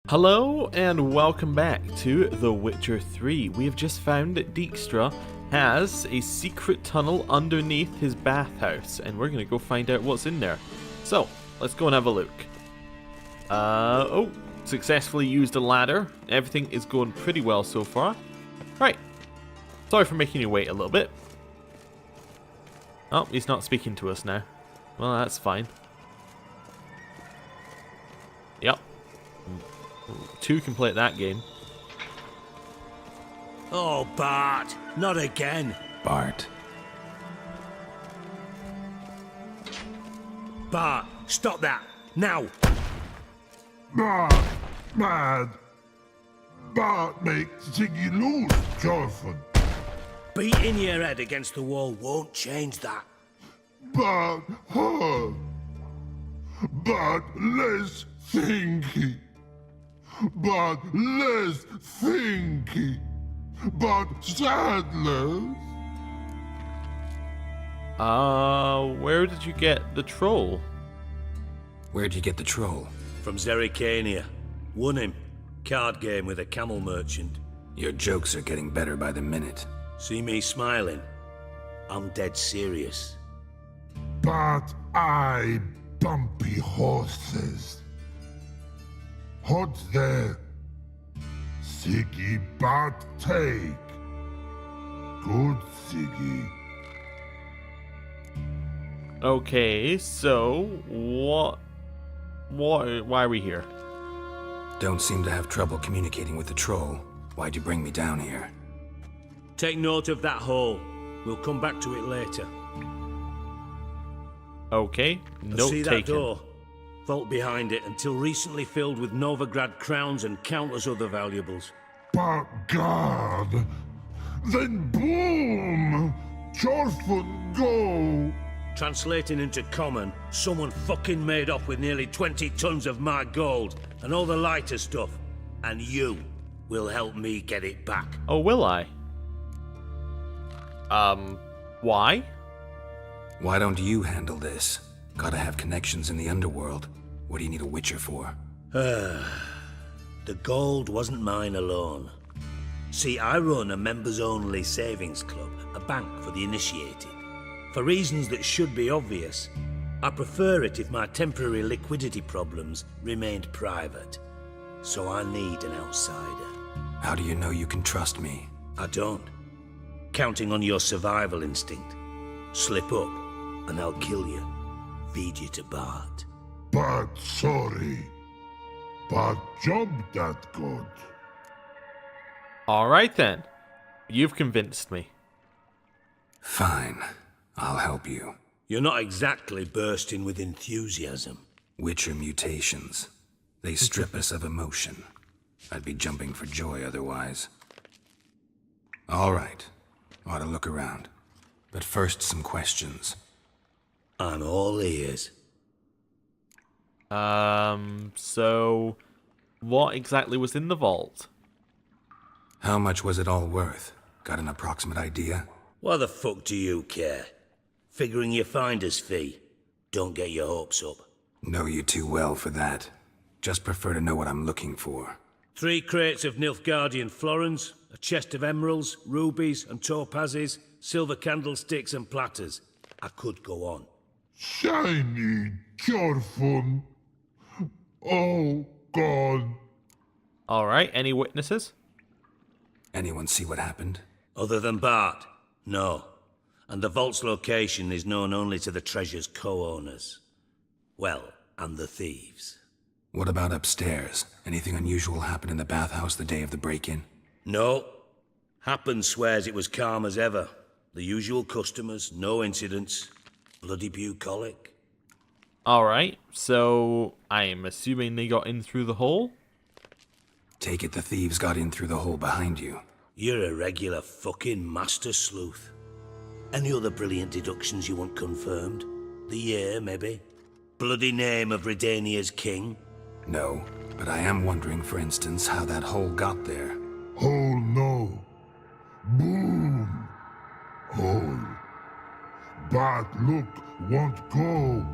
Hello and welcome back to The Witcher 3. We have just found that Dijkstra has a secret tunnel underneath his bathhouse, and we're going to go find out what's in there. So, let's go and have a look. Successfully used a ladder. Everything is going pretty well so far. Right. Sorry for making you wait a little bit. Oh, he's not speaking to us now. Well, that's fine. Yep. 2 can play at that game. Oh, Bart, not again. Bart. Bart, stop that, now. Bart, mad. Bart makes Sigi lose, Reuven. Beating your head against the wall won't change that. Bart hurt. Bart less thinky. Bart less thinky. Bart sadless. Where did you get the troll? Where'd you get the troll? From Zerrikania. Won him. Card game with a camel merchant. Your jokes are getting better by the minute. See me smiling? I'm dead serious. Bart eye bumpy horses. What's there? Sigi Bart take. Good Sigi. Okay, so why are we here? Don't seem to have trouble communicating with the troll. Why'd you bring me down here? Take note of that hole. We'll come back to it later. Okay, note See that taken. door? Vault behind it, until recently filled with Novigrad crowns and countless other valuables. But God, then boom! Reuven go! Translating into common, someone fucking made off with nearly 20 tons of my gold and all the lighter stuff. And you will help me get it back. Oh, will I? Why? Why don't you handle this? Gotta have connections in the underworld. What do you need a Witcher for? The gold wasn't mine alone. See, I run a members-only savings club, a bank for the initiated. For reasons that should be obvious, I prefer it if my temporary liquidity problems remained private. So I need an outsider. How do you know you can trust me? I don't. Counting on your survival instinct. Slip up, and I'll kill you. Feed you to Bart. But sorry. But job that good. Alright then. You've convinced me. Fine. I'll help you. You're not exactly bursting with enthusiasm. Witcher mutations. They strip us of emotion. I'd be jumping for joy otherwise. All right. Ought to look around. But first, some questions. I'm all ears. So what exactly was in the vault? How much was it all worth? Got an approximate idea? Why the fuck do you care? Figuring your finder's fee. Don't get your hopes up. Know you too well for that. Just prefer to know what I'm looking for. 3 crates of Nilfgaardian florins, a chest of emeralds, rubies and topazes, silver candlesticks and platters. I could go on. Shiny Reuven. Oh God. Alright, any witnesses? Anyone see what happened? Other than Bart? No. And the vault's location is known only to the treasure's co-owners. Well, and the thieves. What about upstairs? Anything unusual happen in the bathhouse the day of the break-in? No. Happen swears it was calm as ever. The usual customers, no incidents. Bloody bucolic. Alright, so I am assuming they got in through the hole? Take it the thieves got in through the hole behind you. You're a regular fucking master sleuth. Any other brilliant deductions you want confirmed? The year, maybe? Bloody name of Redania's king? No, but I am wondering, for instance, how that hole got there. Hole no. Boom. Hole. Bart look won't go.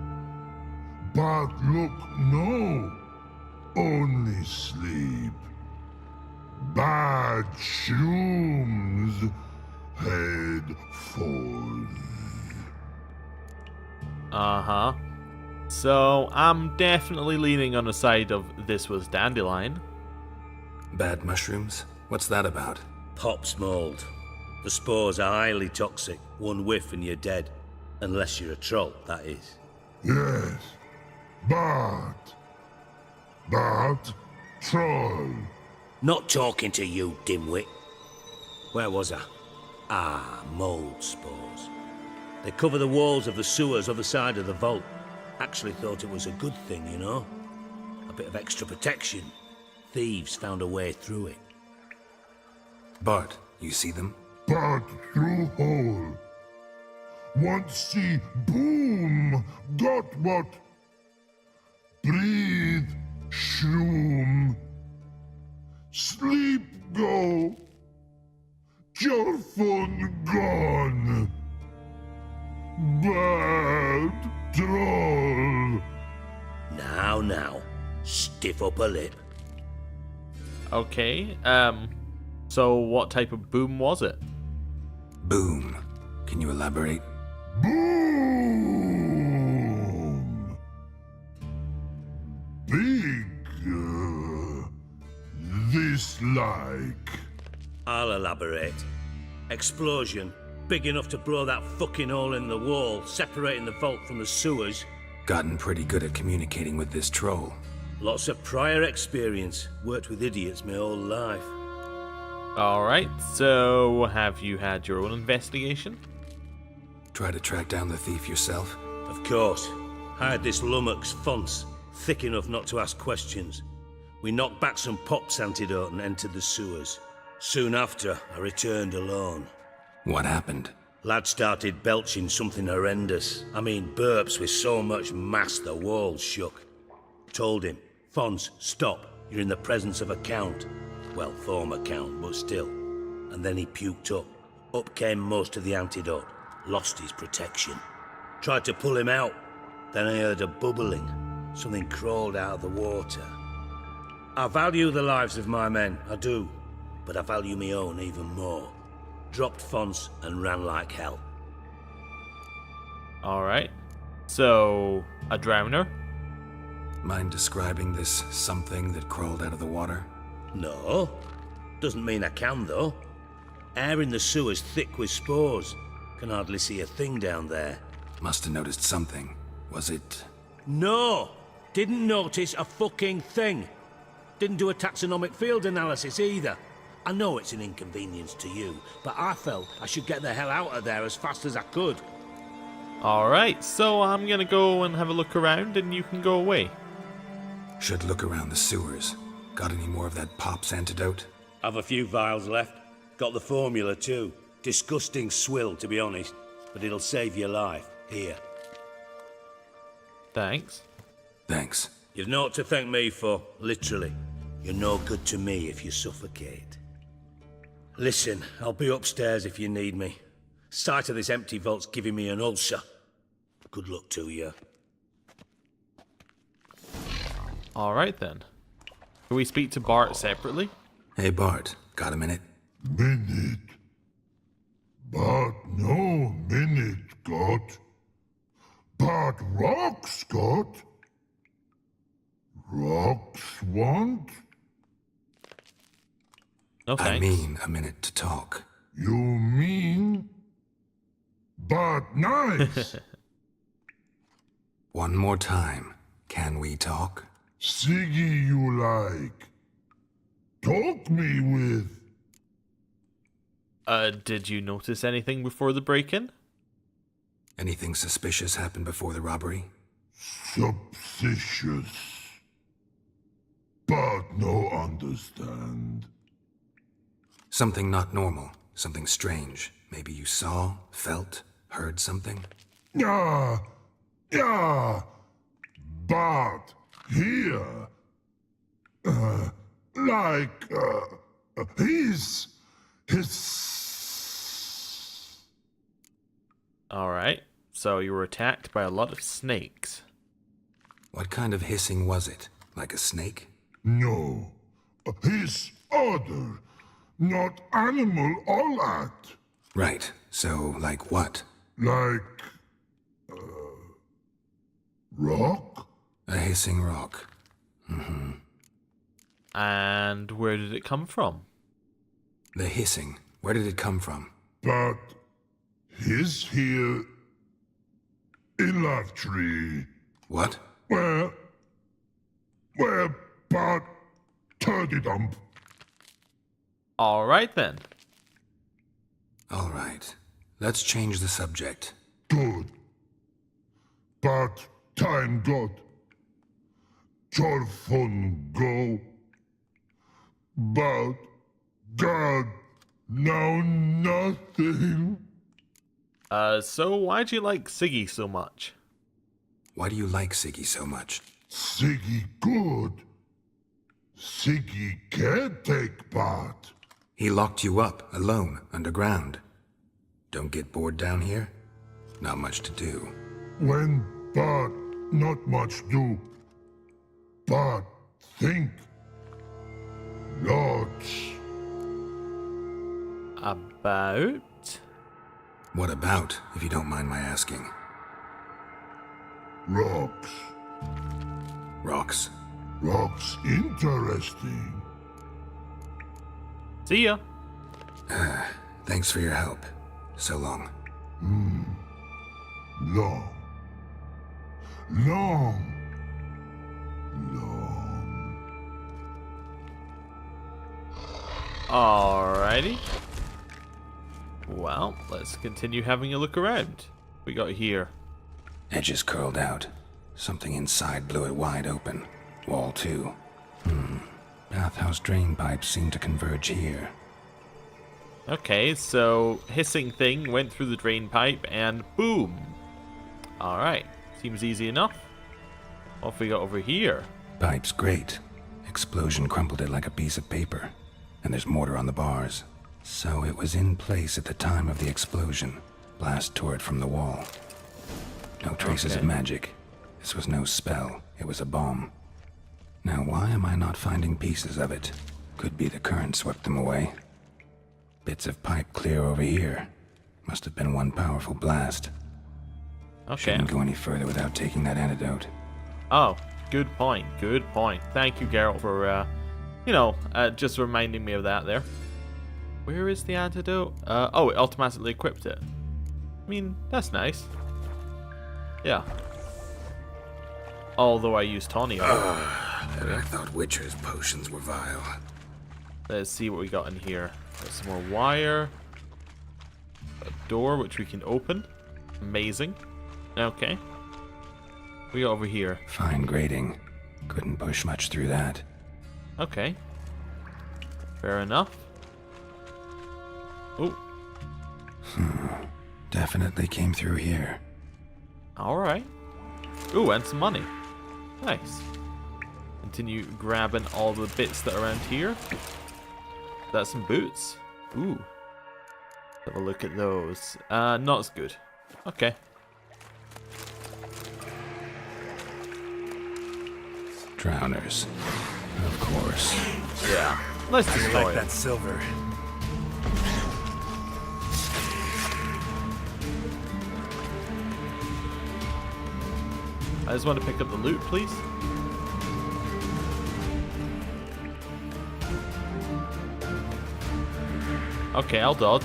Bart look no. only sleep. Bad shrooms head forth. Uh-huh. So, I'm definitely leaning on the side of this was dandelion. Bad mushrooms? What's that about? Pop's mold. The spores are highly toxic. One whiff and you're dead. Unless you're a troll, that is. Yes, but troll. Not talking to you, dimwit. Where was I? Ah, mold spores. They cover the walls of the sewers other side of the vault. Actually thought it was a good thing, you know? A bit of extra protection. Thieves found a way through it. Bart, you see them? But through hole. Want see boom, got what? Breathe, shroom. Sleep go. Your phone gone. Bad troll. Now, stiff upper lip. Okay, so what type of boom was it? Boom. Can you elaborate? Boom! Big, this like. I'll elaborate. Explosion, big enough to blow that fucking hole in the wall, separating the vault from the sewers. Gotten pretty good at communicating with this troll. Lots of prior experience. Worked with idiots my whole life. Alright, so have you had your own investigation? Try to track down the thief yourself? Of course. I had this lummox Fonce, thick enough not to ask questions. We knocked back some Pop's antidote and entered the sewers. Soon after, I returned alone. What happened? Lad started belching something horrendous. I mean, burps with so much mass the walls shook. Told him, Fonce, stop. You're in the presence of a count. Well, former count, but still. And then he puked up. Up came most of the antidote. Lost his protection. Tried to pull him out. Then I heard a bubbling. Something crawled out of the water. I value the lives of my men, I do. But I value my own even more. Dropped Fonce and ran like hell. Alright, so a drowner? Mind describing this something that crawled out of the water? No. Doesn't mean I can, though. Air in the sewer's thick with spores. Can hardly see a thing down there. Must have noticed something. Was it... No! Didn't notice a fucking thing. Didn't do a taxonomic field analysis either. I know it's an inconvenience to you, but I felt I should get the hell out of there as fast as I could. Alright, so I'm gonna go and have a look around and you can go away. Should look around the sewers. Got any more of that Pop's antidote? I've a few vials left. Got the formula too. Disgusting swill, to be honest. But it'll save your life. Here. Thanks. Thanks. You've naught to thank me for, literally. You're no good to me if you suffocate. Listen, I'll be upstairs if you need me. Sight of this empty vault's giving me an ulcer. Good luck to you. Alright then. Can we speak to Bart separately? Hey Bart, got a minute? Minute. But no minute got. But rocks got. Rocks want? No thanks. I mean a minute to talk. You mean? But nice. One more time. Can we talk? Sigi you like. Talk me with. Did you notice anything before the break-in? Anything suspicious happened before the robbery? Suspicious. But no understand. Something not normal. Something strange. Maybe you saw, felt, heard something? Yeah. But here. His. Alright, so you were attacked by a lot of snakes. What kind of hissing was it? Like a snake? No. His order, not animal all act. Right, so like what? Like... rock? A hissing rock. And where did it come from? The hissing, where did it come from? But... his here... in Love Tree. What? Where Bart turdy dump. Alright then. All right, let's change the subject. Good. But time got. Jorfun go. But God, now nothing. So why'd you like Sigi so much? Why do you like Sigi so much? Sigi good. Sigi can't take Bart. He locked you up, alone, underground. Don't get bored down here? Not much to do. When Bart not much do. Bart think. Lots. About? What about, if you don't mind my asking? Rocks. Rocks? Rocks interesting. See ya. Thanks for your help. So long. Long. Long. Alrighty. Well, let's continue having a look around. We got here. Edges curled out. Something inside blew it wide open. Wall too. Bathhouse drain pipes seem to converge here. Okay, so hissing thing went through the drain pipe and boom. Alright, seems easy enough. What we got over here? Pipe's great. Explosion crumpled it like a piece of paper. And there's mortar on the bars. So it was in place at the time of the explosion. Blast tore it from the wall. No traces of magic. This was no spell. It was a bomb. Now why am I not finding pieces of it? Could be the current swept them away. Bits of pipe clear over here. Must have been one powerful blast. Okay. Shouldn't go any further without taking that antidote. Oh, good point. Good point. Thank you, Geralt, for, just reminding me of that there. Where is the antidote? Oh, it automatically equipped it. I mean, that's nice. Yeah. Although I used Tawny on it. I thought Witcher's potions were vile. Let's see what we got in here. Got some more wire. A door which we can open. Amazing. Okay. We got over here. Fine grating. Couldn't push much through that. Okay. Fair enough. Oh. Definitely came through here. Alright. Ooh, and some money. Nice. Continue grabbing all the bits that are around here. That's some boots. Ooh. Have a look at those. Not as good. Okay. Drowners. Of course. Yeah. Let's destroy it. silver. I just want to pick up the loot, please. Okay, I'll dodge.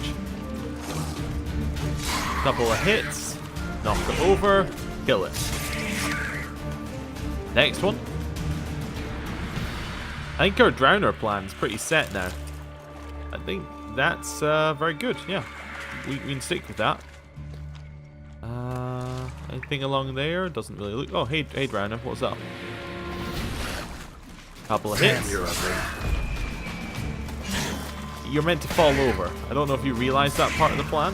Couple of hits. Knock it over. Kill it. Next one. I think our drowner plan's pretty set now. I think that's very good, yeah. We can stick with that. Anything along there? Doesn't really look... Oh, hey drowner, what's up? Couple of hits. You're meant to fall over. I don't know if you realize that part of the plan.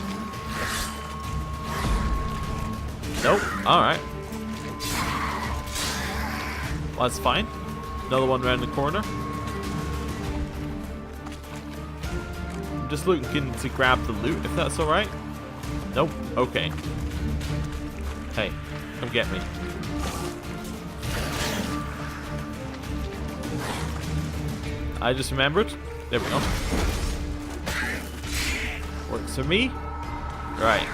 Nope. Alright. Well, that's fine. Another one around the corner. I'm just looking to grab the loot, if that's alright. Nope. Okay. Hey, come get me. I just remembered. There we go. Works for me. Right.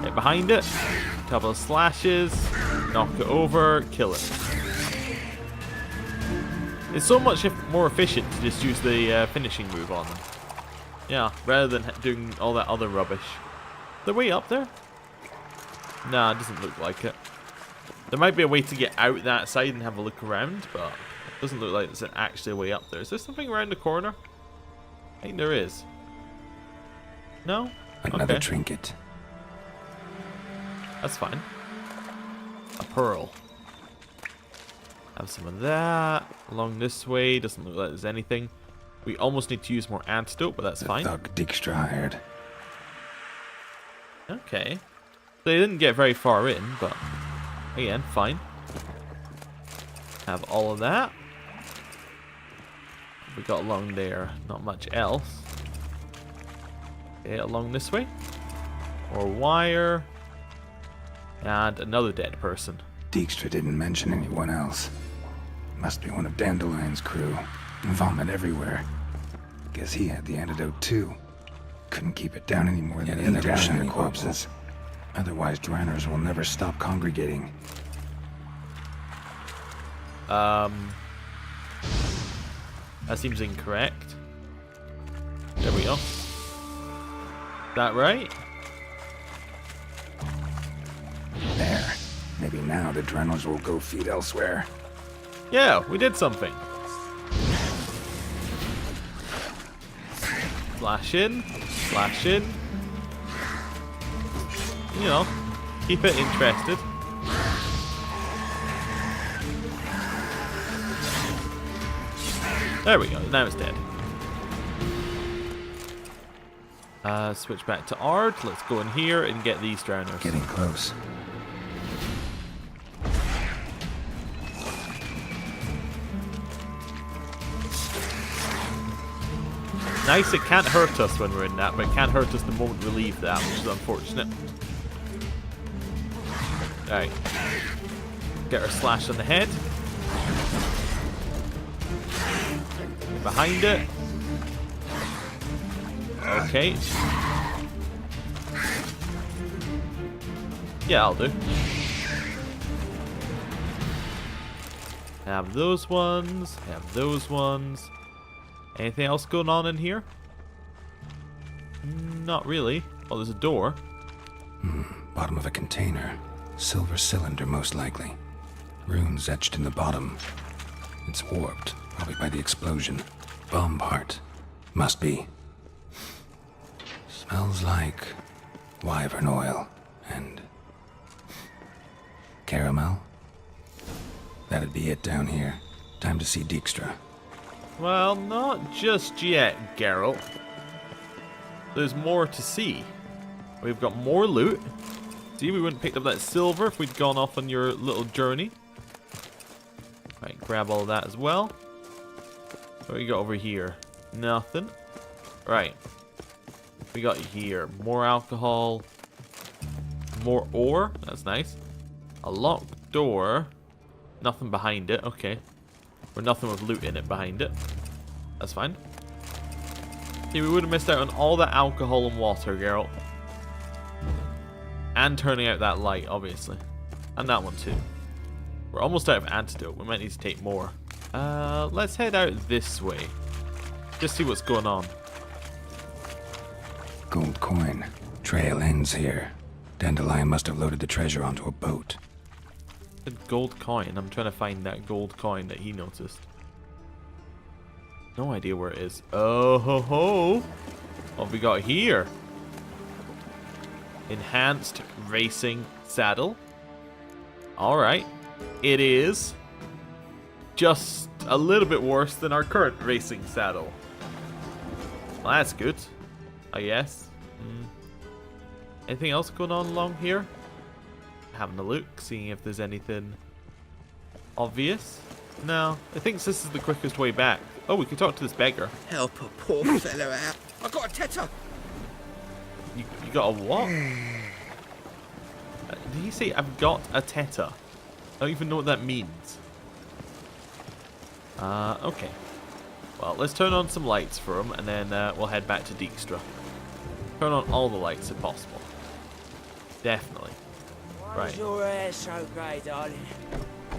Get behind it. Couple of slashes. Knock it over. Kill it. It's so much more efficient to just use the finishing move on them. Yeah, rather than doing all that other rubbish. They're way up there? Nah, it doesn't look like it. There might be a way to get out that side and have a look around, but it doesn't look like there's actually a way up there. Is there something around the corner? I think there is. No? Another Okay. trinket. That's fine. A pearl. Have some of that. Along this way. Doesn't look like there's anything. We almost need to use more antidote, but that's The fine. thug Dijkstra hired. Okay. They didn't get very far in, but again, fine. Have all of that. We got along there. Not much else. Okay, along this way. More wire. And another dead person. Dijkstra didn't mention anyone else. Must be one of Dandelion's crew. Vomit everywhere. Guess he had the antidote too. Couldn't keep it down any more than the other shiny corpses. Otherwise, Dranners will never stop congregating. That seems incorrect. There we go. Is that right? There. Maybe now the Dranners will go feed elsewhere. Yeah, we did something. Slash in. Slash in. You know, keep it interested. There we go, now it's dead. Switch back to Ard. Let's go in here and get these drowners. Getting close. Nice, it can't hurt us when we're in that, but it can hurt us the moment we leave that, which is unfortunate. Alright. Get our slash on the head. Behind it. Okay. Yeah, I'll do. Have those ones. Have those ones. Anything else going on in here? Not really. Oh, there's a door. Bottom of a container. Silver cylinder, most likely. Runes etched in the bottom. It's warped, probably by the explosion. Bomb part. Must be. Smells like wyvern oil and caramel. That'd be it down here. Time to see Dijkstra. Well, not just yet, Geralt. There's more to see. We've got more loot. See, we wouldn't pick up that silver if we'd gone off on your little journey. Right, grab all of that as well. What we got over here? Nothing. Right. We got here more alcohol. More ore. That's nice. A locked door. Nothing behind it. Okay. Or nothing with loot in it behind it. That's fine. See, we would have missed out on all that alcohol and water, Geralt. And turning out that light, obviously. And that one too. We're almost out of antidote. We might need to take more. Let's head out this way. Just see what's going on. Gold coin. Trail ends here. Dandelion must have loaded the treasure onto a boat. The gold coin. I'm trying to find that gold coin that he noticed. No idea where it is. Oh ho ho! What have we got here? Enhanced racing saddle. Alright. It is just a little bit worse than our current racing saddle. Well, that's good, I guess. Anything else going on along here? Having a look, seeing if there's anything obvious. No, I think this is the quickest way back. Oh, we can talk to this beggar. Help a poor fellow out. I got a tetter. You got a what? Did he say I've got a teta? I don't even know what that means. Okay. Well, let's turn on some lights for him, and then we'll head back to Dijkstra. Turn on all the lights if possible. Definitely. Why is your hair so grey, darling?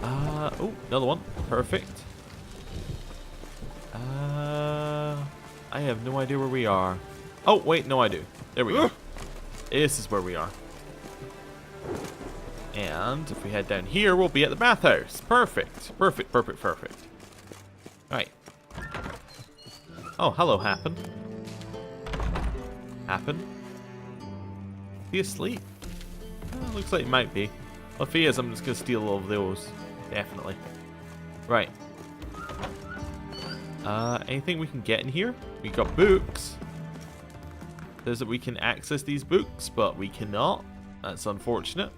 Oh, another one. Perfect. I have no idea where we are. Oh, wait, no, I do. There we go. This is where we are. And if we head down here, we'll be at the bathhouse. Perfect. Perfect, perfect, perfect. Right. Oh, hello, Happen. Happen? Is he asleep? Looks like he might be. Well, if he is, I'm just going to steal all of those. Definitely. Right. Anything we can get in here? We got books. Says that we can access these books, but we cannot. That's unfortunate.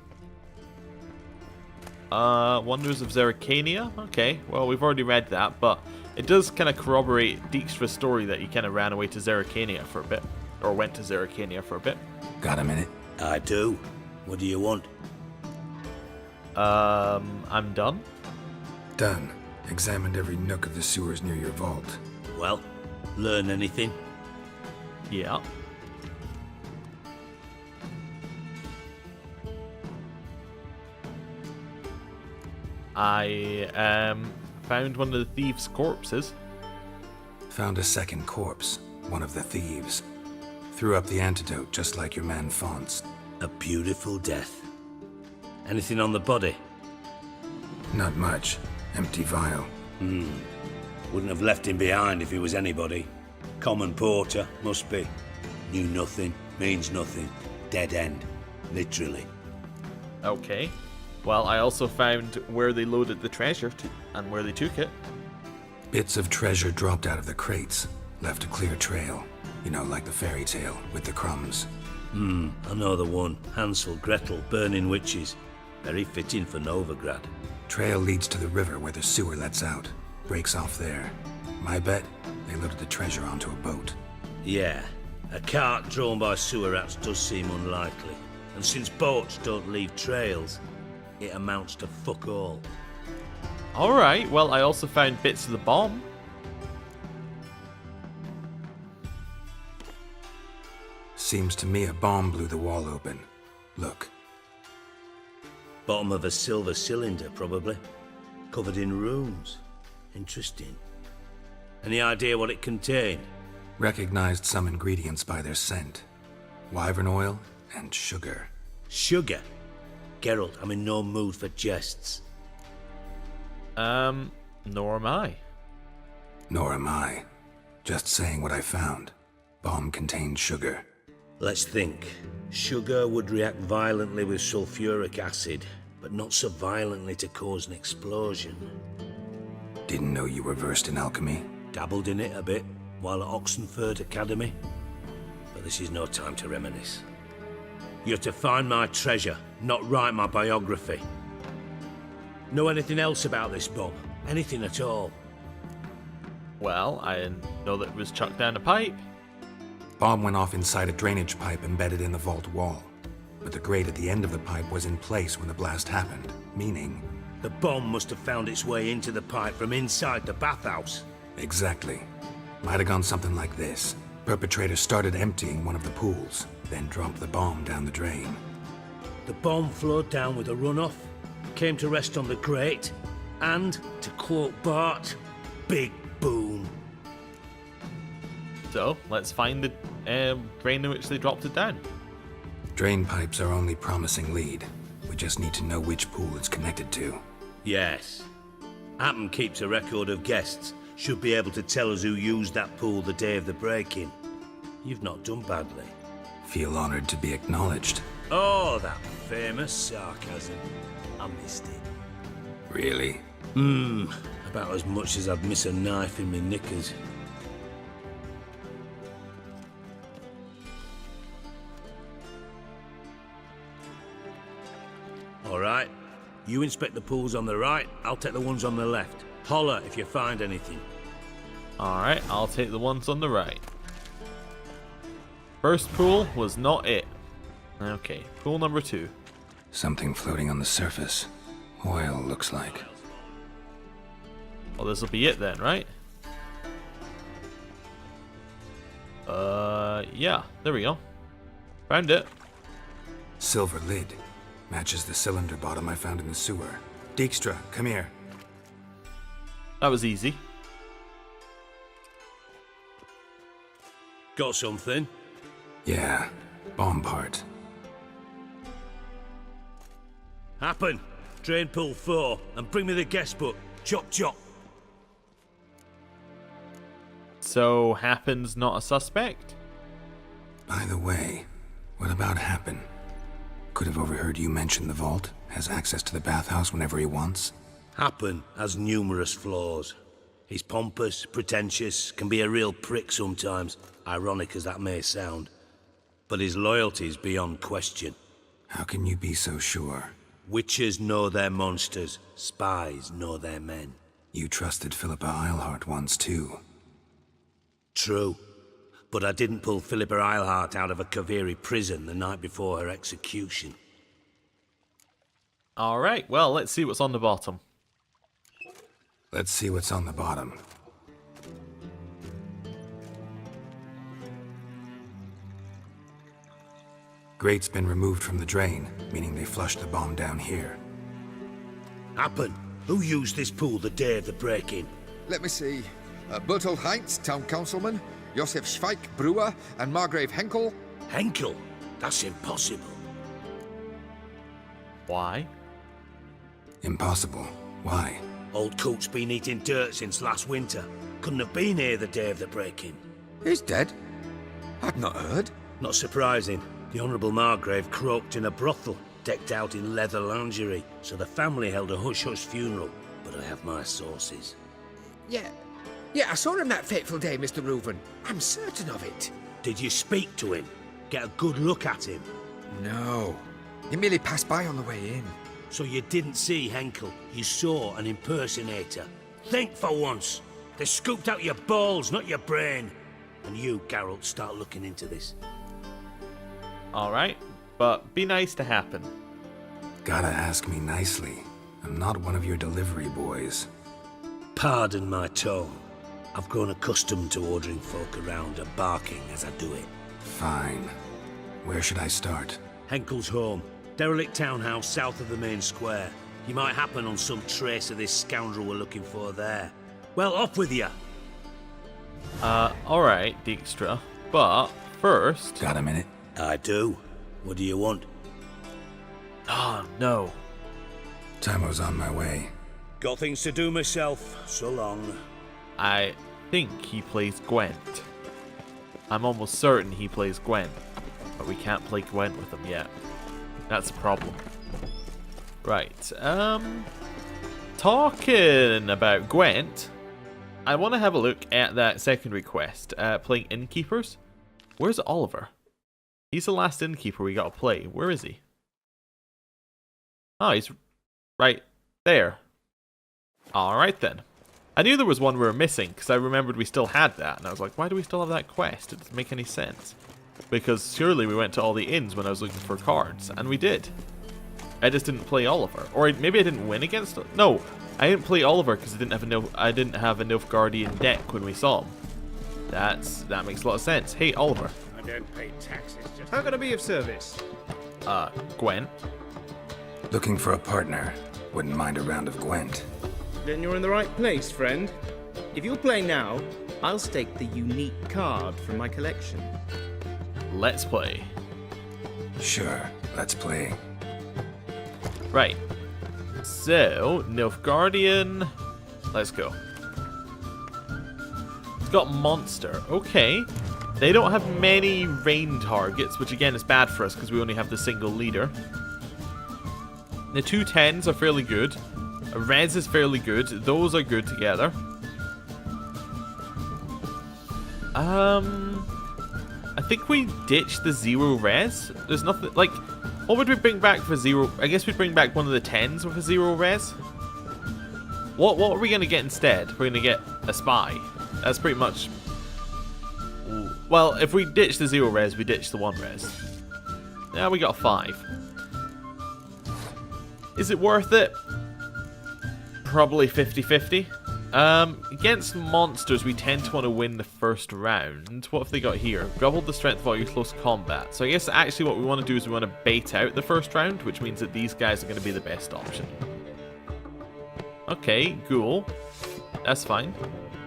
Wonders of Zerrikania. Okay, well, we've already read that, but it does kind of corroborate Dijkstra's story that he kind of ran away to Zerrikania for a bit. Or went to Zerrikania for a bit. Got a minute? I do. What do you want? I'm done. Done. Examined every nook of the sewers near your vault. Well, learn anything? Yeah. I found one of the thieves' corpses. Found a second corpse, one of the thieves. Threw up the antidote just like your man Fonts. A beautiful death. Anything on the body? Not much. Empty vial. Wouldn't have left him behind if he was anybody. Common porter, must be. Knew nothing, means nothing. Dead end. Literally. Okay. Well, I also found where they loaded the treasure to, and where they took it. Bits of treasure dropped out of the crates. Left a clear trail. You know, like the fairy tale, with the crumbs. I know the one. Hansel, Gretel, burning witches. Very fitting for Novigrad. Trail leads to the river where the sewer lets out. Breaks off there. My bet, they loaded the treasure onto a boat. Yeah. A cart drawn by sewer rats does seem unlikely. And since boats don't leave trails, it amounts to fuck all. Alright, well, I also found bits of the bomb. Seems to me a bomb blew the wall open. Look. Bottom of a silver cylinder, probably. Covered in runes. Interesting. Any idea what it contained? Recognized some ingredients by their scent. Wyvern oil and sugar. Sugar? Geralt, I'm in no mood for jests. Nor am I. Nor am I. Just saying what I found. Bomb contained sugar. Let's think. Sugar would react violently with sulfuric acid, but not so violently to cause an explosion. Didn't know you were versed in alchemy. Dabbled in it a bit while at Oxenford Academy. But this is no time to reminisce. You're to find my treasure, not write my biography. Know anything else about this bomb? Anything at all? Well, I know that it was chucked down a pipe. Bomb went off inside a drainage pipe embedded in the vault wall. But the grate at the end of the pipe was in place when the blast happened, meaning... The bomb must have found its way into the pipe from inside the bathhouse. Exactly. Might have gone something like this. Perpetrator started emptying one of the pools, then dropped the bomb down the drain. The bomb flowed down with a runoff, came to rest on the grate, and, to quote Bart, big boom. So, let's find the drain in which they dropped it down. Drain pipes are only promising lead. We just need to know which pool it's connected to. Yes. Happen keeps a record of guests. Should be able to tell us who used that pool the day of the break-in. You've not done badly. Feel honored to be acknowledged. Oh, that famous sarcasm. I missed it. Really? About as much as I'd miss a knife in my knickers. All right. You inspect the pools on the right, I'll take the ones on the left. Holler if you find anything. Alright, I'll take the ones on the right. First pool was not it. Okay, pool number 2. Something floating on the surface. Oil, looks like. Well, this will be it then, right? Yeah, there we go. Found it. Silver lid. Matches the cylinder bottom I found in the sewer. Dijkstra, come here. That was easy. Got something? Yeah, bomb part. Happen. Drain pool 4 and bring me the guest book. Chop chop. So, Happen's not a suspect? By the way, what about Happen? Could have overheard you mention the vault. Has access to the bathhouse whenever he wants. Happen has numerous flaws. He's pompous, pretentious, can be a real prick sometimes, ironic as that may sound. But his loyalty's beyond question. How can you be so sure? Witches know their monsters, spies know their men. You trusted Philippa Eilhart once too. True. But I didn't pull Philippa Eilhart out of a Kaviri prison the night before her execution. Alright, well, let's see what's on the bottom. Let's see what's on the bottom. Grate's been removed from the drain, meaning they flushed the bomb down here. Happen. Who used this pool the day of the break-in? Let me see. Bertold Heinz, town councilman, Josef Schweik, brewer, and Margrave Henkel. Henkel? That's impossible. Why? Impossible. Why? Old Coot's been eating dirt since last winter. Couldn't have been here the day of the break-in. He's dead? I'd not heard. Not surprising. The Honourable Margrave croaked in a brothel, decked out in leather lingerie, so the family held a hush-hush funeral. But I have my sources. Yeah, I saw him that fateful day, Mr. Reuven. I'm certain of it. Did you speak to him? Get a good look at him? No. He merely passed by on the way in. So you didn't see Henkel, you saw an impersonator. Think for once. They scooped out your balls, not your brain. And you, Geralt, start looking into this. Alright, but be nice to Happen. Gotta ask me nicely. I'm not one of your delivery boys. Pardon my tone. I've grown accustomed to ordering folk around and barking as I do it. Fine. Where should I start? Henkel's home. Derelict townhouse south of the main square. You might happen on some trace of this scoundrel we're looking for there. Well, off with you! Alright, Dijkstra. But, first... Got a minute? I do. What do you want? Oh, no. Tamo's on my way. Got things to do myself. So long. I think he plays Gwent. I'm almost certain he plays Gwent. But we can't play Gwent with him yet. That's a problem. Right, talking about Gwent, I want to have a look at that secondary quest, playing innkeepers. Where's Oliver? He's the last innkeeper we gotta play. Where is he? Oh, he's right there. Alright then. I knew there was one we were missing, because I remembered we still had that, and I was like, why do we still have that quest? It doesn't make any sense. Because surely we went to all the inns when I was looking for cards, and we did. I just didn't play Oliver. Or maybe I didn't win against... No, I didn't play Oliver because I didn't have a Nilfgaardian deck when we saw him. That makes a lot of sense. Hey, Oliver. I don't pay taxes. How can I be of service? Gwent. Looking for a partner. Wouldn't mind a round of Gwent. Then you're in the right place, friend. If you'll play now, I'll stake the unique card from my collection. Let's play. Sure, let's play. Right. So, Nilfgaardian. Let's go. It's got Monster. Okay. They don't have many rain targets, which again is bad for us because we only have the single leader. The 2 10s are fairly good. A res is fairly good. Those are good together. I think we ditched the 0 res. There's nothing like. What would we bring back for 0? I guess we'd bring back one of the 10s with a 0 res. What are we gonna get instead? We're gonna get a spy. That's pretty much. Well, if we ditch the 0 res, we ditch the 1 res. Yeah, we got a 5. Is it worth it? Probably 50-50. Against monsters, we tend to want to win the first round. What have they got here? Double the strength of all your close combat. So I guess actually what we want to do is we want to bait out the first round, which means that these guys are going to be the best option. Okay, Ghoul. That's fine.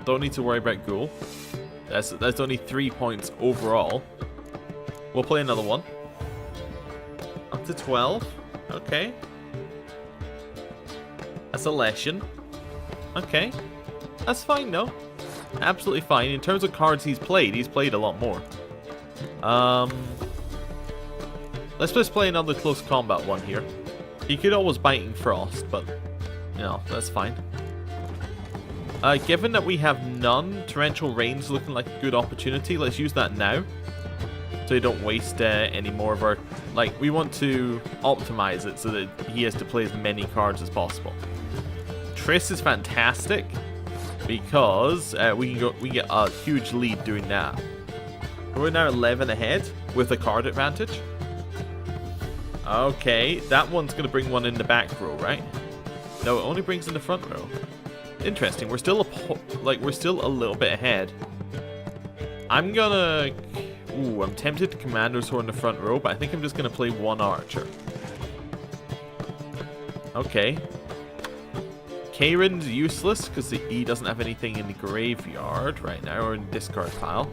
Don't need to worry about Ghoul. That's only 3 points overall. We'll play another one. Up to 12. Okay. That's a Leshen. Okay. That's fine, though. Absolutely fine. In terms of cards he's played a lot more. Let's just play another close combat one here. He could always Biting Frost, but, you know, that's fine. Given that we have none, Torrential Rain's looking like a good opportunity. Let's use that now. So you don't waste any more of our... Like, we want to optimize it so that he has to play as many cards as possible. Triss is fantastic because we can get a huge lead doing that. We're now 11 ahead with a card advantage. Okay, that one's going to bring one in the back row, right? No, it only brings in the front row. Interesting. We're still a little bit ahead. I'm gonna... Ooh, I'm tempted to Commander's Horn in the front row, but I think I'm just gonna play one Archer. Okay. Kayrin's useless because he doesn't have anything in the graveyard right now or in the discard pile.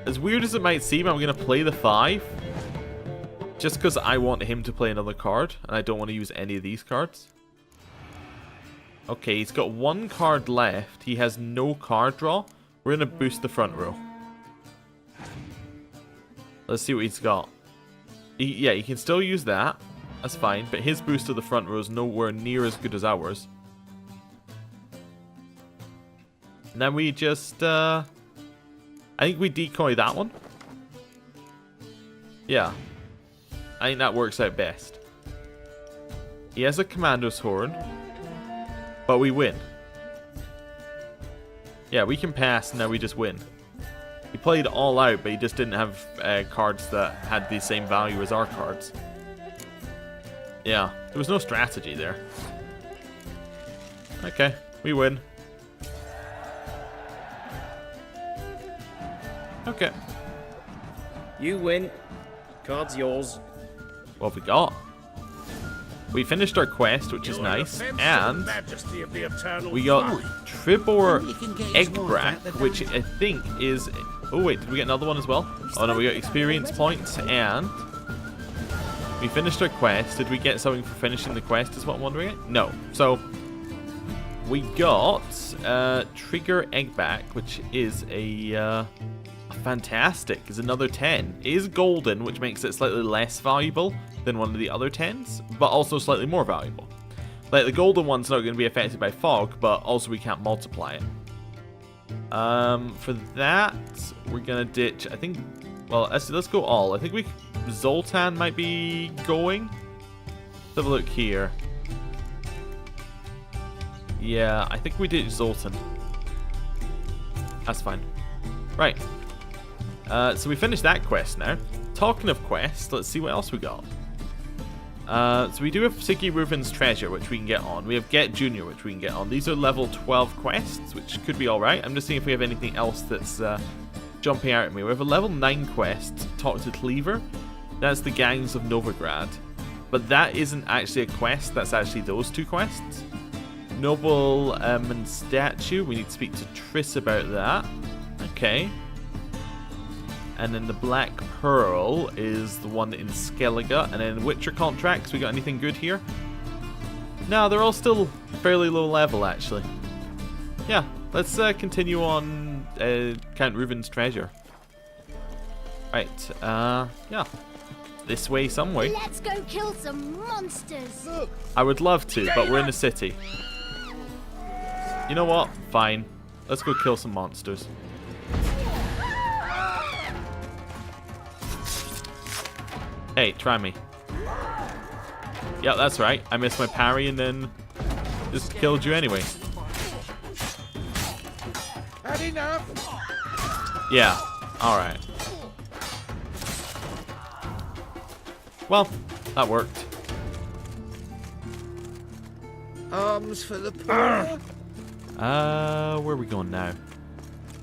As weird as it might seem, I'm gonna play the 5. Just because I want him to play another card, and I don't want to use any of these cards. Okay, he's got 1 card left. He has no card draw. We're going to boost the front row. Let's see what he's got. Yeah, he can still use that. That's fine. But his boost to the front row is nowhere near as good as ours. And then we just... I think we decoy that one. Yeah. I think that works out best. He has a Commander's Horn. But we win. Yeah, we can pass, now we just win. He played all out, but he just didn't have cards that had the same value as our cards. Yeah, there was no strategy there. Okay, we win. Okay. You win. Card's yours. What have we got? We finished our quest, which is nice, and we got Tribor Eggbrack, which I think is... Oh wait, did we get another one as well? Oh no, we got experience points, and we finished our quest. Did we get something for finishing the quest is what I'm wondering? No. So, we got Trigger Eggback, which is a fantastic. Is another 10. It is golden, which makes it slightly less valuable than one of the other 10s, but also slightly more valuable. Like, the golden one's not going to be affected by fog, but also we can't multiply it. For that, we're going to ditch, I think, well, let's go all. I think Zoltan might be going. Let's have a look here. Yeah, I think we ditch Zoltan. That's fine. Right. So we finished that quest now. Talking of quests, let's see what else we got. So we do have Sigi Reuven's Treasure, which we can get on. We have Get Junior, which we can get on. These are level 12 quests, which could be alright. I'm just seeing if we have anything else that's jumping out at me. We have a level 9 quest, Talk to Cleaver. That's the Gangs of Novigrad. But that isn't actually a quest, that's actually those 2 quests. Noble and Statue, we need to speak to Triss about that. Okay. And then the Black Pearl is the one in Skellige. And then Witcher contracts, we got anything good here? No, they're all still fairly low level, actually. Yeah, let's continue on Count Reuven's Treasure. Right, yeah. This way, some way. Let's go kill some monsters. I would love to, but we're in the city. You know what? Fine. Let's go kill some monsters. Hey, try me. Yeah, that's right. I missed my parry and then just killed you anyway. Had enough? Yeah, alright. Well, that worked. Arms for the poor. Where are we going now?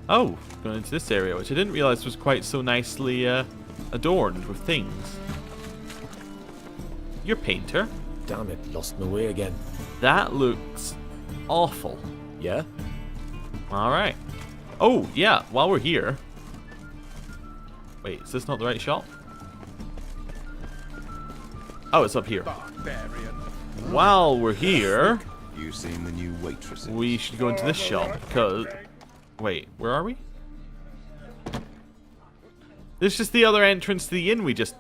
Oh, going into this area, which I didn't realize was quite so nicely adorned with things. You're a painter. Damn it, lost my way again. That looks awful. Yeah? Alright. Oh, yeah, while we're here. Wait, is this not the right shop? Oh, it's up here. While we're here, You seen the new waitresses? we should go into this shop, because... Wait, where are we? This is just the other entrance to the inn we just...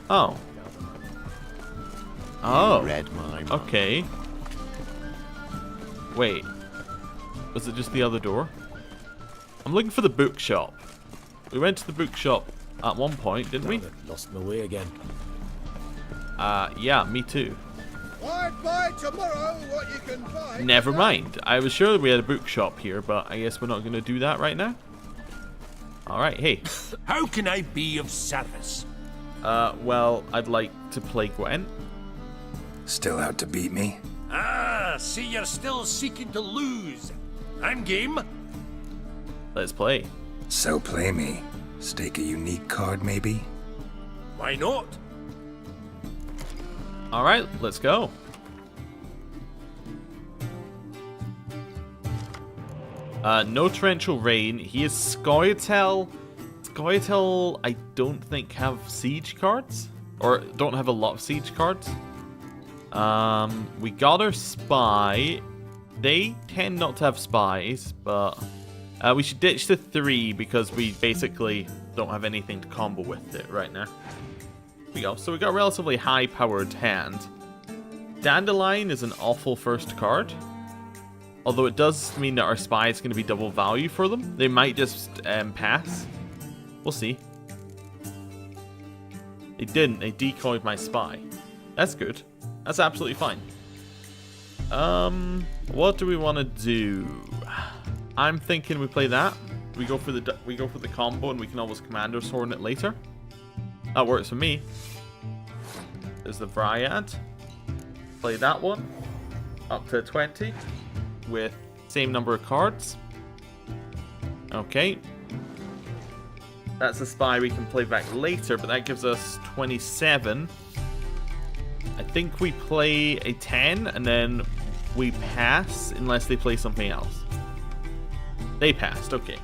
Oh. Oh. Read my mind. Okay. Wait. Was it just the other door? I'm looking for the bookshop. We went to the bookshop at one point, didn't we? Damn it, lost my way again. Yeah, me too. Why buy tomorrow what you can buy? Never mind. I was sure that we had a bookshop here, but I guess we're not going to do that right now. Alright, hey. How can I be of service? Well, I'd like to play Gwent. Still out to beat me? Ah, see you're still seeking to lose. I'm game. Let's play. So play me. Stake a unique card, maybe? Why not? Alright, let's go. No torrential rain. He is Scoia'tael. Scoia'tael, I don't think have siege cards. Or don't have a lot of siege cards. We got our spy. They tend not to have spies, but we should ditch the 3 because we basically don't have anything to combo with it right now. Here we go. So we got a relatively high-powered hand. Dandelion is an awful first card. Although it does mean that our spy is going to be double value for them. They might just pass. We'll see. They didn't. They decoyed my spy. That's good. That's absolutely fine. What do we want to do? I'm thinking we play that. We go for the combo, and we can always Commander's Horn it later. That works for me. There's the Vryad. Play that one up to 20 with same number of cards. Okay. That's a spy we can play back later, but that gives us 27. I think we play a 10 and then we pass unless they play something else. They passed, okay.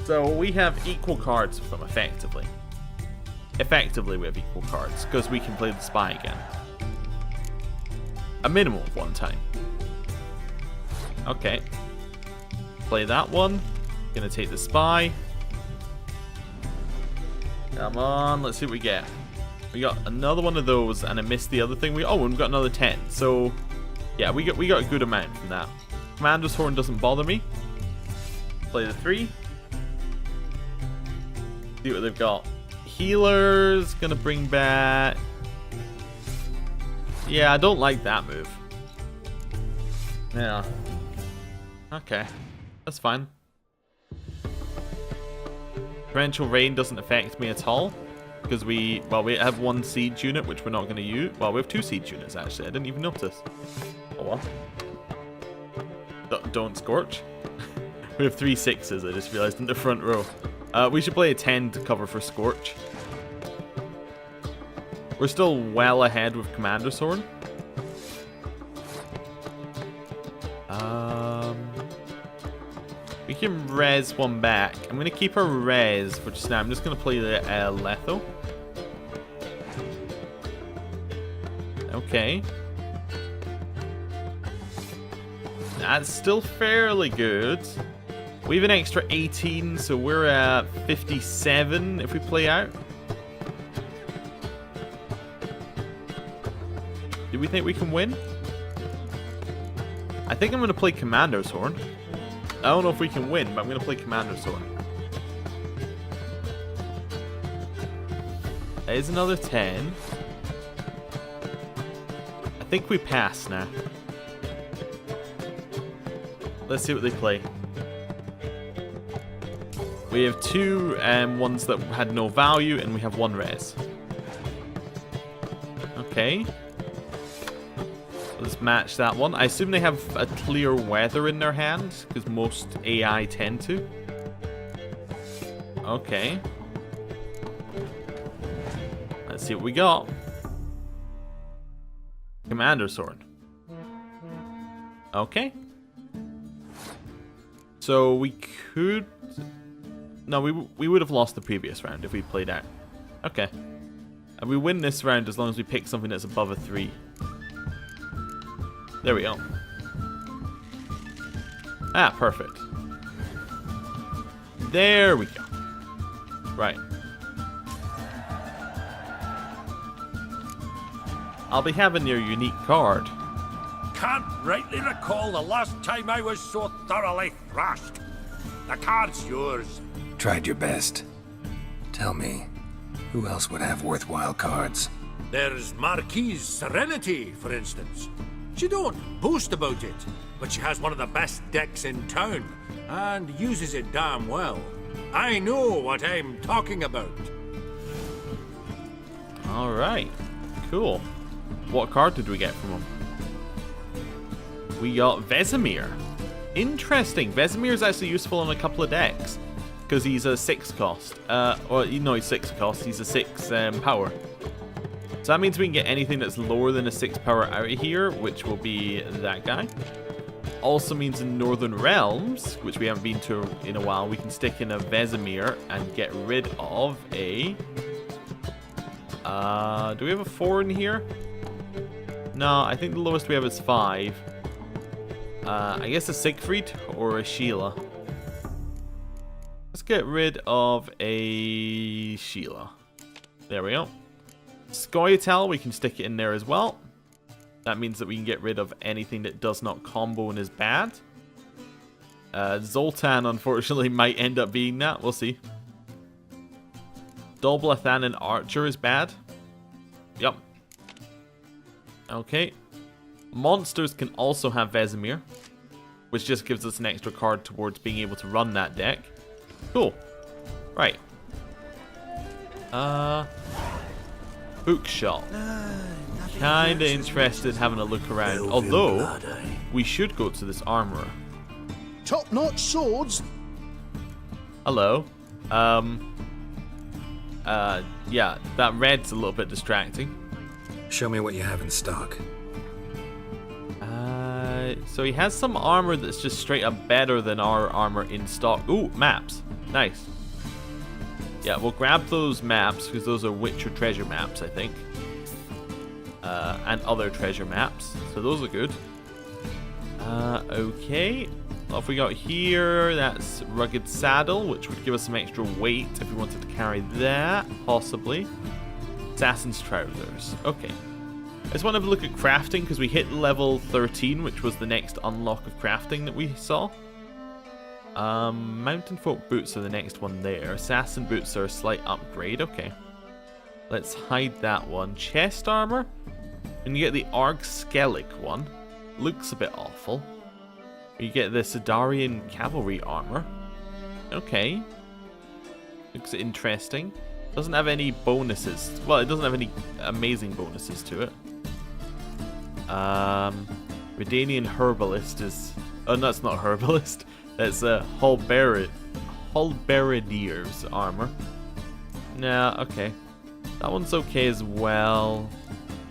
So we have equal cards with them, effectively. Effectively we have equal cards, because we can play the spy again. A minimum of one time. Okay. Play that one. Gonna take the spy. Come on, let's see what we get. We got another one of those, and I missed the other thing. And we've got another 10. So, yeah, we got a good amount from that. Commander's Horn doesn't bother me. Play the 3. See what they've got. Healer's gonna bring back... Yeah, I don't like that move. Yeah. Okay. That's fine. Torrential Rain doesn't affect me at all. Because we have one siege unit, which we're not going to use. Well, we have 2 siege units, actually. I didn't even notice. Oh, well. Don't Scorch. We have 3 6s, I just realized, in the front row. We should play a 10 to cover for Scorch. We're still well ahead with Commander's Horn. We can res one back. I'm going to keep a res for just now. I'm just going to play the Letho. Okay. That's still fairly good. We have an extra 18, so we're at 57 if we play out. Do we think we can win? I think I'm going to play Commander's Horn. I don't know if we can win, but I'm going to play Commander's Horn. That is another 10. I think we pass now. Let's see what they play. We have 2 ones that had no value, and we have 1 res. Okay. Let's match that one. I assume they have a clear weather in their hand, because most AI tend to. Okay. Let's see what we got. Commander Sword. Okay. So we could... No, we would have lost the previous round if we played out. Okay. And we win this round as long as we pick something that's above a 3. There we go. Ah, perfect. There we go. Right. I'll be having your unique card. Can't rightly recall the last time I was so thoroughly thrashed. The card's yours. Tried your best. Tell me, who else would have worthwhile cards? There's Marquise Serenity, for instance. She don't boast about it, but she has one of the best decks in town, and uses it damn well. I know what I'm talking about. Alright. Cool. What card did we get from him? We got Vesemir. Interesting. Vesemir is actually useful on a couple of decks. Because he's a 6 cost. Or, no, he's 6 cost. He's a 6 power. So that means we can get anything that's lower than a 6 power out of here, which will be that guy. Also means in Northern Realms, which we haven't been to in a while, we can stick in a Vesemir and get rid of a... do we have a 4 in here? No, I think the lowest we have is 5. I guess a Siegfried or a Sheila. Let's get rid of a Sheila. There we go. Scoia'tael, we can stick it in there as well. That means that we can get rid of anything that does not combo and is bad. Zoltan, unfortunately, might end up being that. We'll see. Doblathan and Archer is bad. Yep. Okay. Monsters can also have Vesemir, which just gives us an extra card towards being able to run that deck. Cool. Right. Bookshop. Kinda interested having a look around. Although, we should go to this armorer. Top-notch swords. Hello. Yeah, that red's a little bit distracting. Show me what you have in stock. So he has some armor that's just straight up better than our armor in stock. Ooh, maps. Nice. Yeah, we'll grab those maps, because those are Witcher treasure maps, I think. And other treasure maps. So those are good. Okay. What have we got here? That's Rugged Saddle, which would give us some extra weight if we wanted to carry that, possibly. Assassin's Trousers. Okay. I just want to have a look at crafting, because we hit level 13, which was the next unlock of crafting that we saw. Mountain Folk Boots are the next one there. Assassin Boots are a slight upgrade. Okay. Let's hide that one. Chest Armor. And you get the Arg Skellig one. Looks a bit awful. You get the Sidarian Cavalry Armor. Okay. Looks interesting. Doesn't have any bonuses. Well, it doesn't have any amazing bonuses to it. Redanian Herbalist is... Oh, no, it's not Herbalist. That's Halberidier's armor. Nah, okay. That one's okay as well.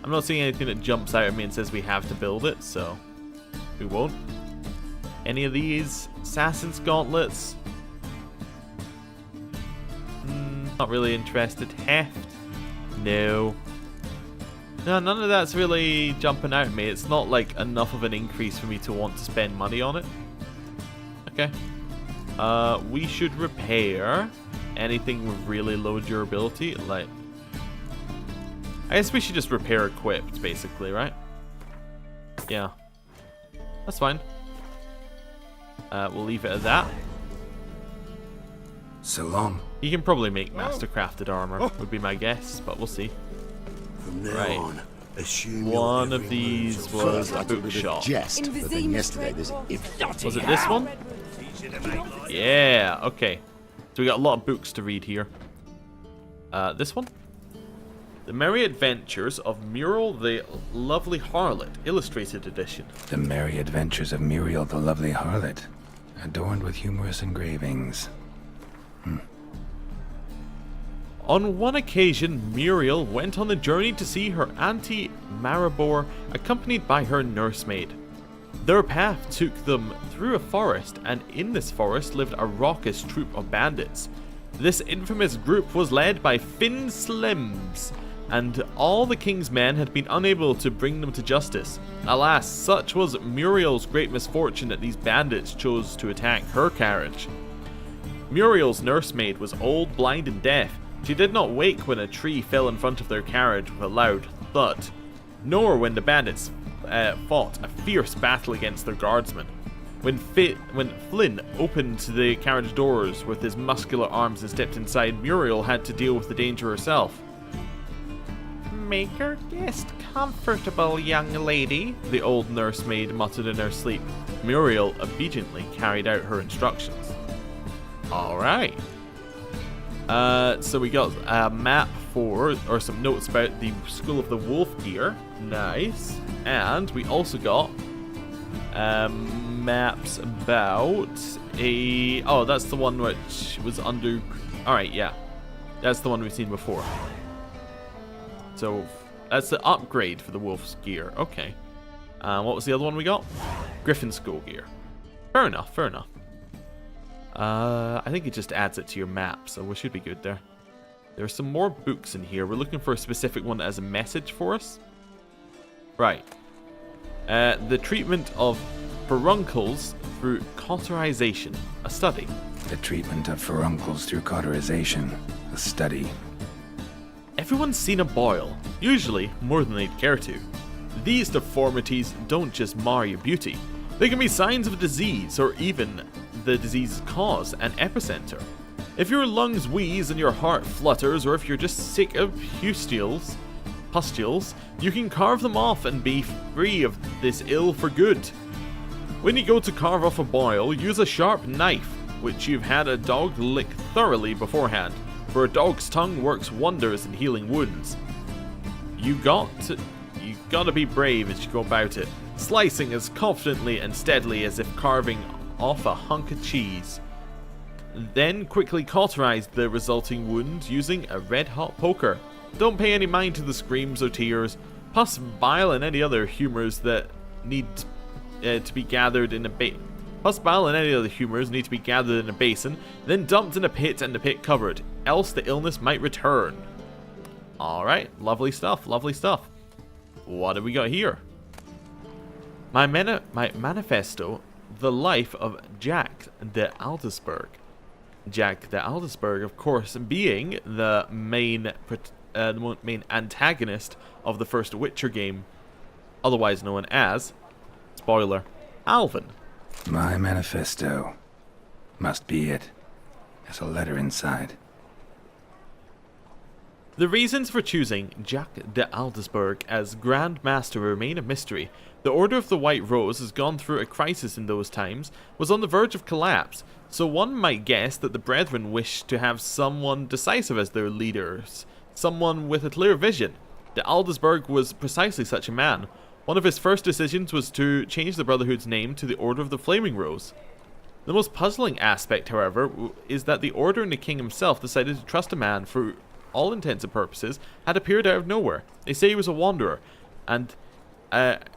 I'm not seeing anything that jumps out at me and says we have to build it, so we won't. Any of these? Assassin's Gauntlets? Not really interested. Heft? No. No, none of that's really jumping out at me. It's not like enough of an increase for me to want to spend money on it. Okay. We should repair anything with really low durability. Like, I guess we should just repair equipped, basically, right? Yeah. That's fine. We'll leave it at that. So long. You can probably make mastercrafted armor, would be my guess, but we'll see. From now Right. on, assume One your of every these move was shall a follow bookshop. jest, but then yesterday there's Was it this one? Yeah, okay. So we got a lot of books to read here. This one? The Merry Adventures of Muriel the Lovely Harlot, Illustrated Edition. The Merry Adventures of Muriel the Lovely Harlot, adorned with humorous engravings. On one occasion, Muriel went on a journey to see her auntie Maribor, accompanied by her nursemaid. Their path took them through a forest, and in this forest lived a raucous troop of bandits. This infamous group was led by Finn Slims, and all the king's men had been unable to bring them to justice. Alas, such was Muriel's great misfortune that these bandits chose to attack her carriage. Muriel's nursemaid was old, blind, and deaf. She did not wake when a tree fell in front of their carriage with a loud thud, nor when the bandits fought a fierce battle against their guardsmen. When Flynn opened the carriage doors with his muscular arms and stepped inside, Muriel had to deal with the danger herself. "Make your guest comfortable, young lady," the old nursemaid muttered in her sleep. Muriel obediently carried out her instructions. Alright. So we got a map or some notes about the School of the Wolf Gear. Nice. And we also got maps about a... Oh, that's the one which was under... Alright, yeah. That's the one we've seen before. So, that's the upgrade for the Wolf's Gear. Okay. What was the other one we got? Griffin School Gear. Fair enough, fair enough. I think it just adds it to your map, so we should be good there. There are some more books in here. We're looking for a specific one that has a message for us. Right. The treatment of furuncles through cauterization. A study. The treatment of furuncles through cauterization. A study. Everyone's seen a boil, usually more than they'd care to. These deformities don't just mar your beauty. They can be signs of a disease, or even the disease's cause and epicenter. If your lungs wheeze and your heart flutters, or if you're just sick of pustules, you can carve them off and be free of this ill for good. When you go to carve off a boil, use a sharp knife, which you've had a dog lick thoroughly beforehand, for a dog's tongue works wonders in healing wounds. You gotta be brave as you go about it, slicing as confidently and steadily as if carving off a hunk of cheese. Then quickly cauterize the resulting wound using a red-hot poker. Don't pay any mind to the screams or tears. Pus, bile, and any other humors that need to be gathered in a basin. Pus, bile, and any other humors need to be gathered in a basin, then dumped in a pit and the pit covered, else the illness might return. Alright, lovely stuff, lovely stuff. What have we got here? My manifesto, the life of Jack de Aldesberg. Jack de Aldesberg, of course, being the main antagonist of the first Witcher game, otherwise known as, spoiler, Alvin. My manifesto. Must be it. There's a letter inside. The reasons for choosing Jack de Aldesberg as Grand Master remain a mystery. The Order of the White Rose has gone through a crisis in those times, was on the verge of collapse, so one might guess that the Brethren wished to have someone decisive as their leaders, someone with a clear vision. De Aldesberg was precisely such a man. One of his first decisions was to change the Brotherhood's name to the Order of the Flaming Rose. The most puzzling aspect, however, is that the Order and the King himself decided to trust a man for all intents and purposes had appeared out of nowhere. They say he was a wanderer, and that's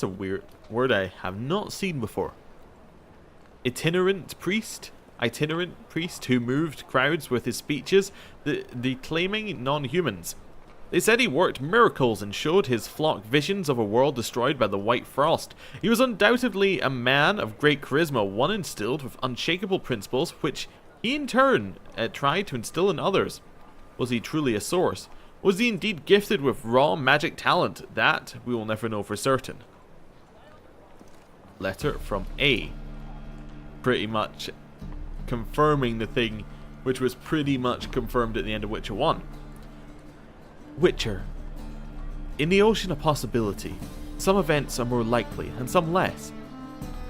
a weird word I have not seen before. Itinerant priest who moved crowds with his speeches, declaiming non-humans. They said he worked miracles and showed his flock visions of a world destroyed by the White Frost. He was undoubtedly a man of great charisma, one instilled with unshakable principles, which he in turn tried to instill in others. Was he truly a source? Was he indeed gifted with raw magic talent? That we will never know for certain. Letter from A. Pretty much confirming the thing which was pretty much confirmed at the end of Witcher 1. Witcher. In the ocean of possibility, some events are more likely and some less.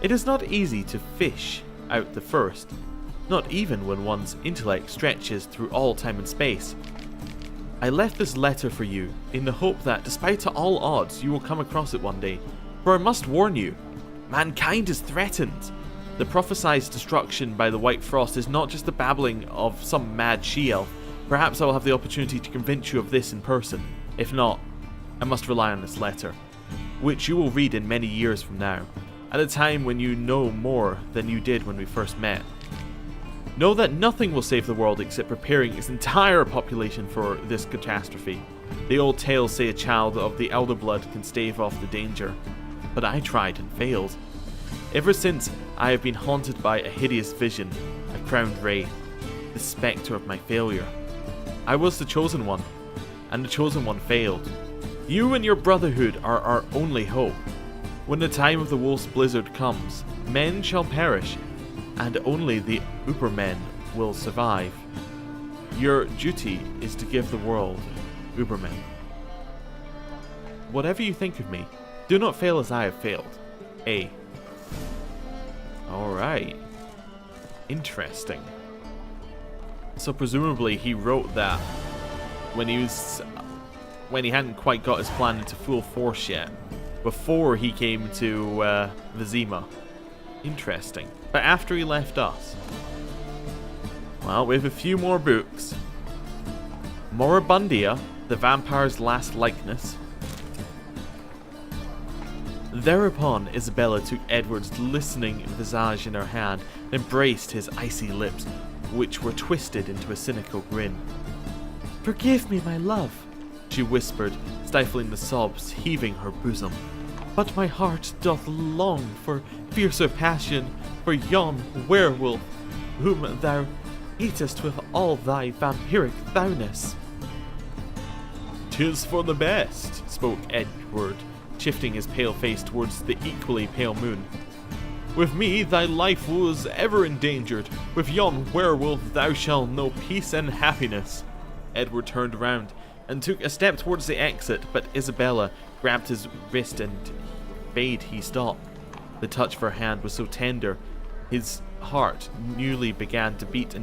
It is not easy to fish out the first. not even when one's intellect stretches through all time and space. I left this letter for you in the hope that, despite all odds, you will come across it one day. For I must warn you, mankind is threatened. The prophesied destruction by the White Frost is not just the babbling of some mad she-elf. Perhaps I will have the opportunity to convince you of this in person. If not, I must rely on this letter, which you will read in many years from now, at a time when you know more than you did when we first met. Know that nothing will save the world except preparing its entire population for this catastrophe. The old tales say a child of the elder blood can stave off the danger, but I tried and failed. Ever since, I have been haunted by a hideous vision, a crowned wraith, the spectre of my failure. I was the chosen one, and the chosen one failed. You and your brotherhood are our only hope. When the time of the wolf's blizzard comes, men shall perish, and only the Ubermen will survive. Your duty is to give the world Ubermen. Whatever you think of me, do not fail as I have failed. A. Alright. Interesting. So presumably he wrote that when he hadn't quite got his plan into full force yet, before he came to Vizima. Interesting. But after he left us, well, we have a few more books. Moribundia, the vampire's last likeness. Thereupon, Isabella took Edward's glistening visage in her hand and embraced his icy lips, which were twisted into a cynical grin. "Forgive me, my love," she whispered, stifling the sobs heaving her bosom. "But my heart doth long for fiercer passion, for yon werewolf, whom thou eatest with all thy vampiric thou-ness." "'Tis for the best," spoke Edward, shifting his pale face towards the equally pale moon. "With me thy life was ever endangered. With yon werewolf thou shalt know peace and happiness." Edward turned around and took a step towards the exit, but Isabella grabbed his wrist and bade he stop. The touch of her hand was so tender, his heart newly began to beat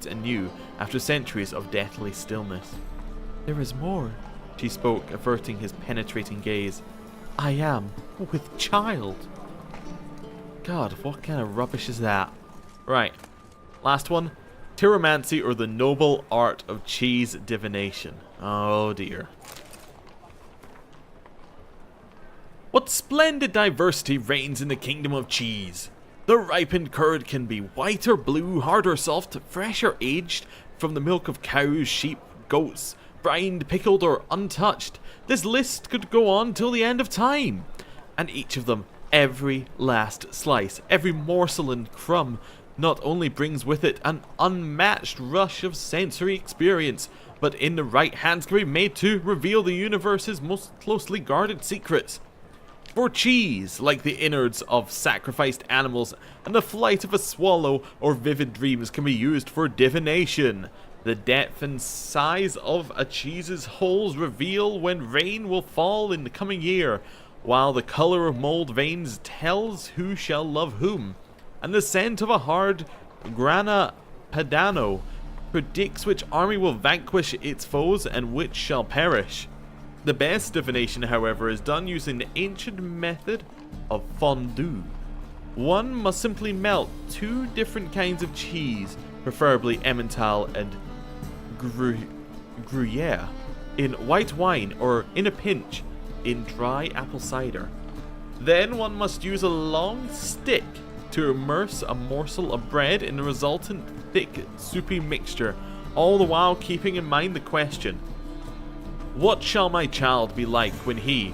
anew after centuries of deathly stillness. "There is more," she spoke, averting his penetrating gaze. "I am with child." God, what kind of rubbish is that? Right, last one. Tyromancy, or the noble art of cheese divination. Oh dear. What splendid diversity reigns in the kingdom of cheese. The ripened curd can be white or blue, hard or soft, fresh or aged, from the milk of cows, sheep, goats, brined, pickled, or untouched. This list could go on till the end of time. And each of them, every last slice, every morsel and crumb, not only brings with it an unmatched rush of sensory experience, but in the right hands can be made to reveal the universe's most closely guarded secrets. For cheese, like the innards of sacrificed animals and the flight of a swallow or vivid dreams, can be used for divination. The depth and size of a cheese's holes reveal when rain will fall in the coming year, while the color of mold veins tells who shall love whom, and the scent of a hard grana padano predicts which army will vanquish its foes and which shall perish. The best divination, however, is done using the ancient method of fondue. One must simply melt two different kinds of cheese, preferably Emmental and Gruyere, in white wine, or in a pinch, in dry apple cider. Then one must use a long stick to immerse a morsel of bread in the resultant thick, soupy mixture, all the while keeping in mind the question: what shall my child be like when he,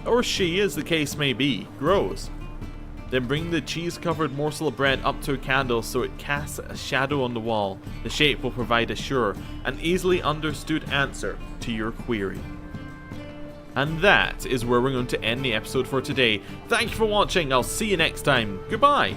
or she as the case may be, grows? Then bring the cheese-covered morsel of bread up to a candle so it casts a shadow on the wall. The shape will provide a sure and easily understood answer to your query. And that is where we're going to end the episode for today. Thank you for watching. I'll see you next time. Goodbye.